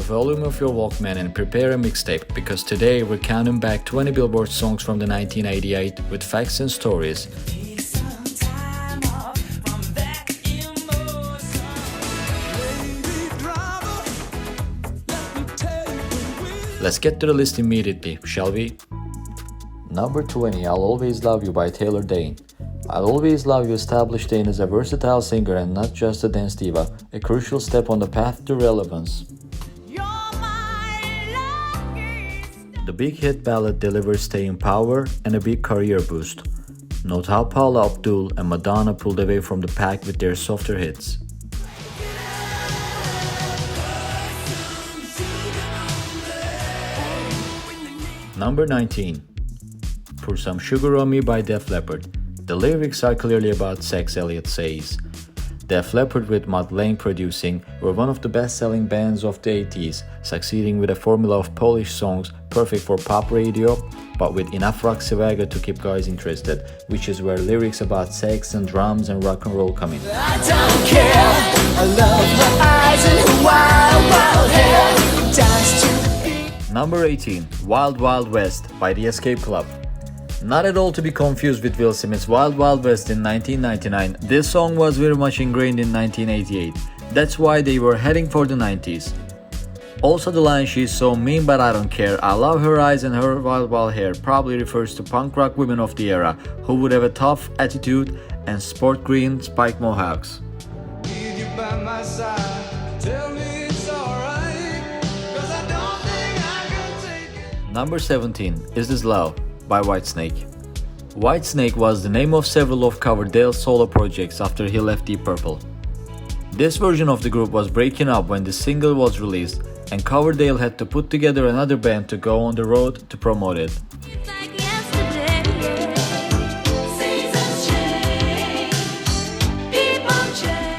volume of your Walkman and prepare a mixtape, because today we're counting back 20 Billboard songs from the 1988 with facts and stories. Let's get to the list immediately, shall we? Number 20, I'll Always Love You by Taylor Dayne. I'll Always Love You established Dayne as a versatile singer and not just a dance diva, a crucial step on the path to relevance. The big hit ballad delivers staying power and a big career boost. Note how Paula Abdul and Madonna pulled away from the pack with their softer hits. Number 19, Pour Some Sugar on Me by Def Leppard. The lyrics are clearly about sex, Elliott says. Def Leppard, with Mutt Lange producing, were one of the best-selling bands of the 80s, succeeding with a formula of Polish songs perfect for pop radio, but with enough rock swagger to keep guys interested, which is where lyrics about sex and drums and rock and roll come in. I don't care, I love her eyes and her wild, wild hair. Dance to the beat. Number 18, Wild Wild West by The Escape Club. Not at all to be confused with Will Smith's Wild Wild West in 1999, this song was very much ingrained in 1988. That's why they were heading for the 90s. Also, the line "she's so mean but I don't care, I love her eyes and her wild wild hair" probably refers to punk rock women of the era who would have a tough attitude and sport green spiked mohawks. Need you by my side, tell me it's alright, 'cause I don't think I can take it. Number 17, Is This Love by Whitesnake. Whitesnake was the name of several of Coverdale's solo projects after he left Deep Purple. This version of the group was breaking up when the single was released, and Coverdale had to put together another band to go on the road to promote it.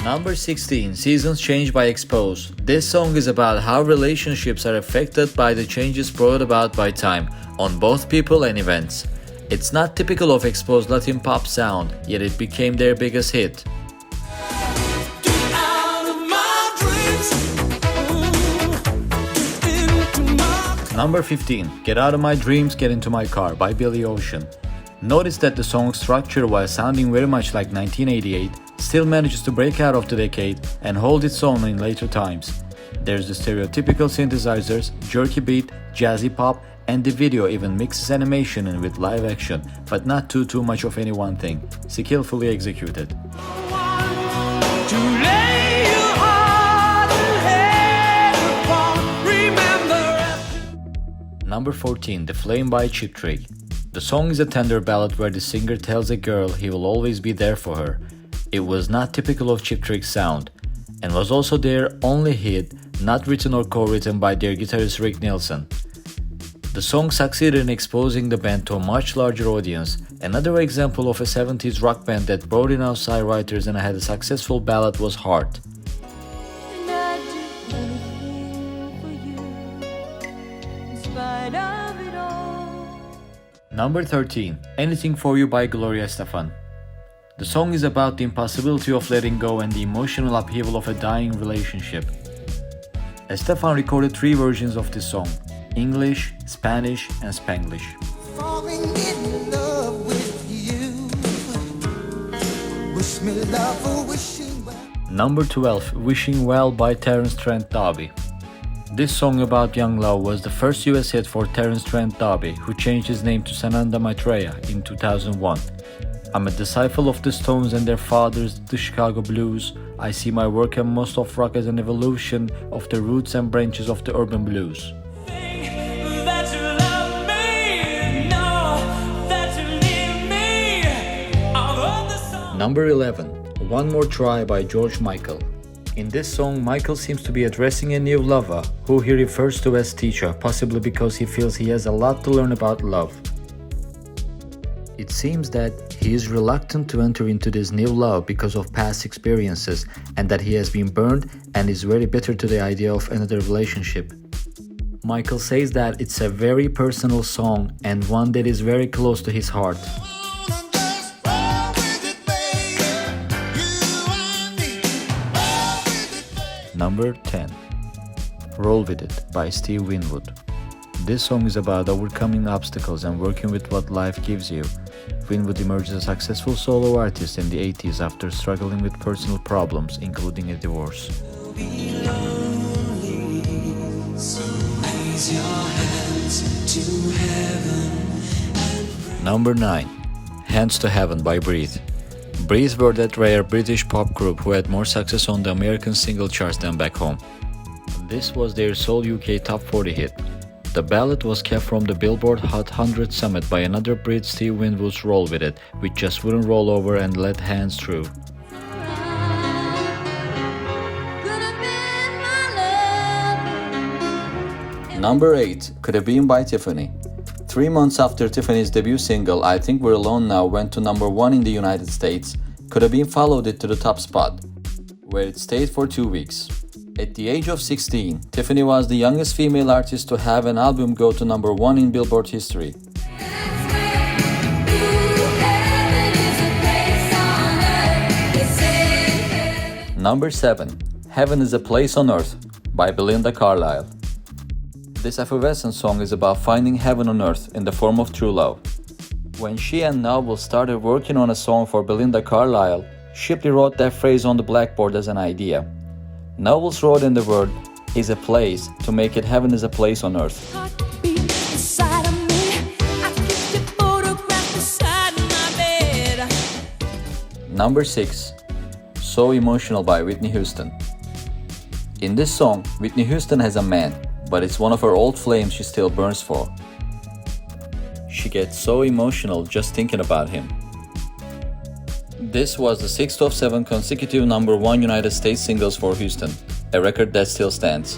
Number 16, Seasons Change by Expose. This song is about how relationships are affected by the changes brought about by time, on both people and events. It's not typical of Expose's Latin pop sound, yet it became their biggest hit. Get out of my dreams. Into my... Number 15, Get Out of My Dreams, Get Into My Car by Billy Ocean. Notice that the song's structure, while sounding very much like 1988, still manages to break out of the decade and hold its own in later times. There's the stereotypical synthesizers, jerky beat, jazzy pop, and the video even mixes animation in with live action, but not too much of any one thing, skillfully executed. To lay your heart and head upon, remember. Number 14, The Flame by Cheap Trick. The song is a tender ballad where the singer tells a girl he will always be there for her. It was not typical of Cheap Trick's sound, and was also their only hit, not written or co-written by their guitarist Rick Nielsen. The song succeeded in exposing the band to a much larger audience, another example of a 70s rock band that brought in outside writers and had a successful ballad was Heart. And I'd do anything for you, in spite of it all. Number 13, Anything For You by Gloria Estefan. The song is about the impossibility of letting go and the emotional upheaval of a dying relationship. Estefan recorded 3 versions of this song: English, Spanish, and Spanglish. Falling in love with you. Wish me love or wishing well. Number 12, Wishing Well by Terence Trent D'Arby. This song about young love was the first US hit for Terence Trent D'Arby, who changed his name to Sananda Maitreya in 2001. I'm a disciple of the Stones and their fathers, the Chicago Blues. I see my work and most of rock as an evolution of the roots and branches of the urban blues. That you love me, no, that you need me. I love the song. Number 11, One More Try by George Michael. In this song, Michael seems to be addressing a new lover, who he refers to as teacher, possibly because he feels he has a lot to learn about love. It seems that he is reluctant to enter into this new love because of past experiences, and that he has been burned and is very bitter to the idea of another relationship. Michael says that it's a very personal song and one that is very close to his heart. Number 10, Roll With It by Steve Winwood. This song is about overcoming obstacles and working with what life gives you. Winwood emerged as a successful solo artist in the 80s after struggling with personal problems, including a divorce. Number 9. Hands to Heaven by Breathe. Breathe were that rare British pop group who had more success on the American single charts than back home. This was their sole UK Top 40 hit. The ballad was kept from the Billboard Hot 100 summit by another Brit, Steve Winwood's Roll With It, which just wouldn't roll over and let hands through. Number 8. Could Have Been by Tiffany. 3 months after Tiffany's debut single, I Think We're Alone Now went to number 1 in the United States, Could Have Been followed it to the top spot, where it stayed for 2 weeks. At the age of 16, Tiffany was the youngest female artist to have an album go to number 1 in Billboard history. Number 7. Heaven is a Place on Earth by Belinda Carlisle. This effervescent song is about finding heaven on earth in the form of true love. When she and Noble started working on a song for Belinda Carlisle, Shipley wrote that phrase on the blackboard as an idea. Nobles wrote in the word is a place to make it heaven is a place on earth. Number 6. So Emotional by Whitney Houston. In this song, Whitney Houston has a man, but it's one of her old flames she still burns for. She gets so emotional just thinking about him. This was the 6th of 7 consecutive number 1 United States singles for Houston, a record that still stands.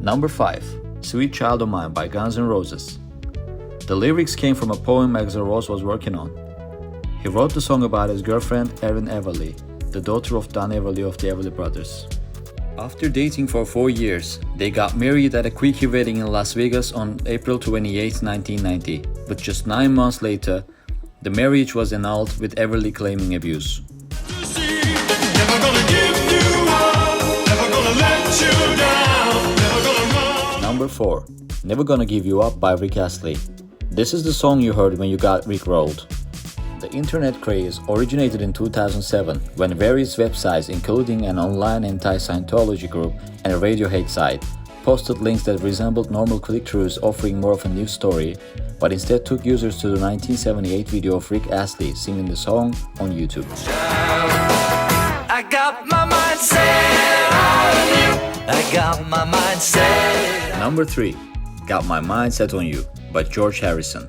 Number 5. Sweet Child of Mine by Guns N' Roses. The lyrics came from a poem Axl Rose was working on. He wrote the song about his girlfriend Erin Everly, the daughter of Don Everly of the Everly Brothers. After dating for 4 years, they got married at a quickie wedding in Las Vegas on April 28, 1990, but just 9 months later, the marriage was annulled with Everly claiming abuse. Number 4. Never Gonna Give You Up by Rick Astley. This is the song you heard when you got rickrolled. The internet craze originated in 2007 when various websites, including an online anti-Scientology group and a radio hate site, posted links that resembled normal click-throughs offering more of a news story, but instead took users to the 1978 video of Rick Astley singing the song on YouTube. I got my mind set on you. I got my mind set. Number 3. Got My Mind Set on You by George Harrison.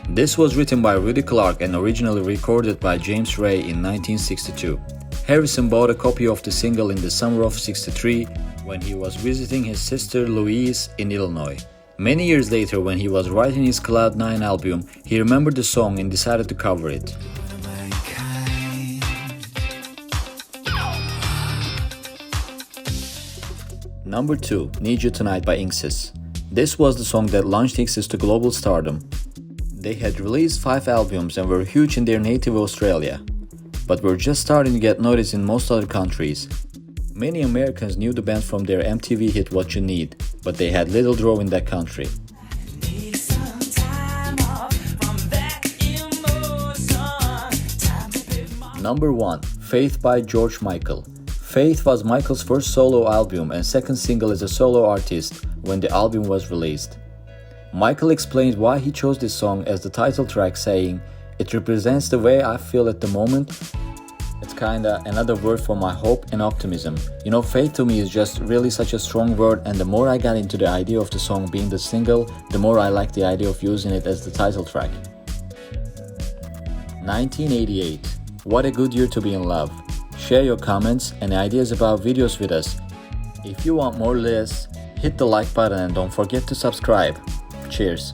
This was written by Rudy Clark and originally recorded by James Ray in 1962. Harrison bought a copy of the single in the summer of '63 when he was visiting his sister Louise in Illinois. Many years later, when he was writing his Cloud 9 album, he remembered the song and decided to cover it. Number 2. Need You Tonight by Inxs. This was the song that launched Inxs to global stardom. They had released 5 albums and were huge in their native Australia, but were just starting to get noticed in most other countries. Many Americans knew the band from their MTV hit What You Need, but they had little draw in that country. Number 1. Faith by George Michael. Faith was Michael's first solo album and second single as a solo artist when the album was released. Michael explained why he chose this song as the title track, saying, "It represents the way I feel at the moment. It's kinda another word for my hope and optimism. You know, faith to me is just really such a strong word, and the more I got into the idea of the song being the single, the more I liked the idea of using it as the title track." 1988. What a good year to be in love. Share your comments and ideas about videos with us. If you want more lists, hit the like button and don't forget to subscribe. Cheers.